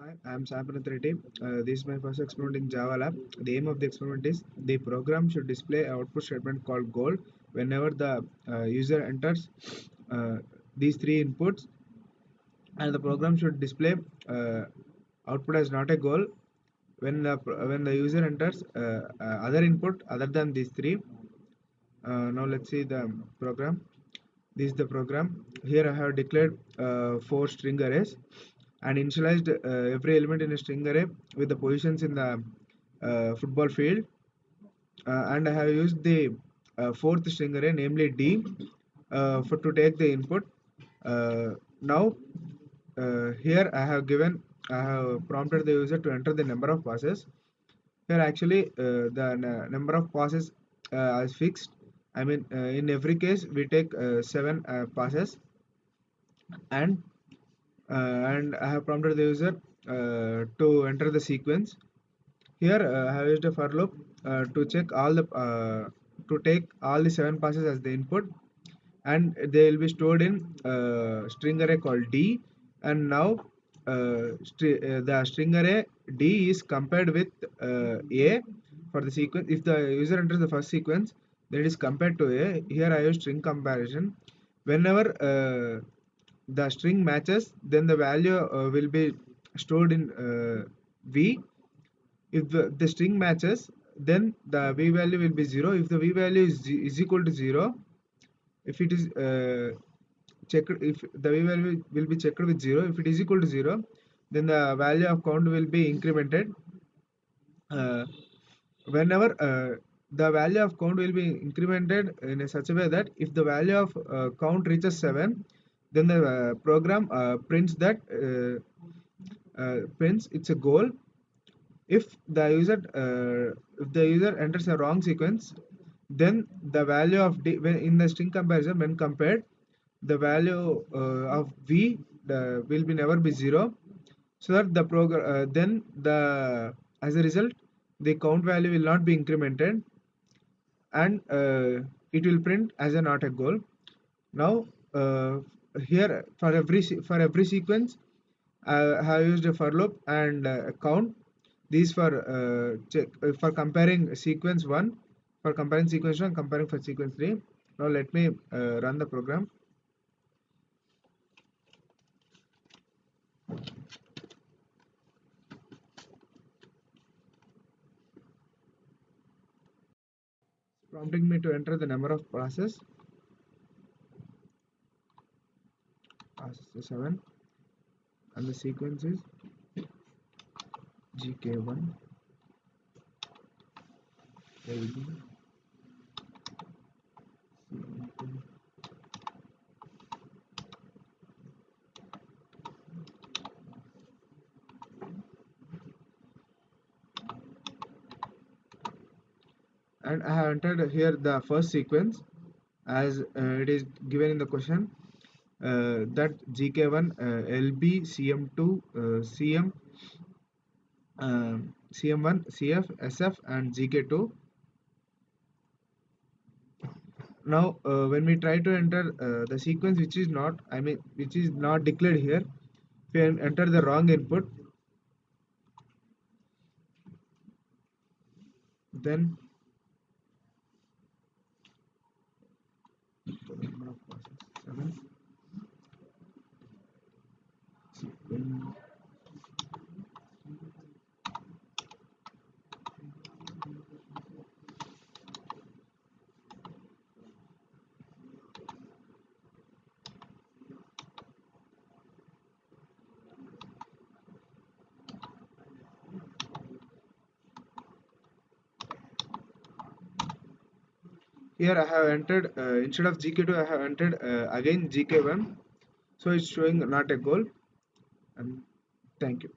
Hi, I'm Sam Pranath Reddy. This is my first experiment in Java lab. The aim of the experiment is the program should display an output statement called goal whenever the user enters uh, these three inputs, and the program should display uh, output as not a goal when the user enters other input other than these three. Now let's see the program. This is the program. Here I have declared four string arrays and initialized every element in a string array with the positions in the football field. And I have used the fourth string array, namely D, for to take the input. Now here I have prompted the user to enter the number of passes. Here actually the number of passes is fixed. I mean, in every case we take 7 passes, and I have prompted the user to enter the sequence. Here I have used a for loop to check all the to take all the 7 passes as the input, and they will be stored in string array called D. And now the string array D is compared with A for the sequence. If the user enters the first sequence, then it is compared to A. Here I use string comparison. Whenever the string matches, then the value will be stored in V. If the string matches, then the V value will be 0. If the V value is equal to 0, if it is checked, if the V value will be checked with 0, if it is equal to 0, then the value of count will be incremented. Whenever the value of count will be incremented in such a way that if the value of count reaches 7, then the program prints it's a goal. If the user enters a wrong sequence, then the value of D, when in the string comparison, when compared, the value of V will be never be 0, so that the program then the as a result the count value will not be incremented, and it will print as a not a goal. Now here for every sequence I have used a for loop and count. These for comparing sequence 1, for comparing sequence 1, comparing for sequence 3. Now let me run the program. Prompting me to enter the number of passes. Passes is 7, and the sequence is GK1 LB CM2. And I have entered here the first sequence as it is given in the question, that GK1 LB CM2 CM CM1 CF SF and GK2. Now when we try to enter the sequence which is not declared here, if we enter the wrong input, then the number of passes 7 sequence. Here I have entered instead of GK2 I have entered again GK1, so it's showing not a goal. And thank you.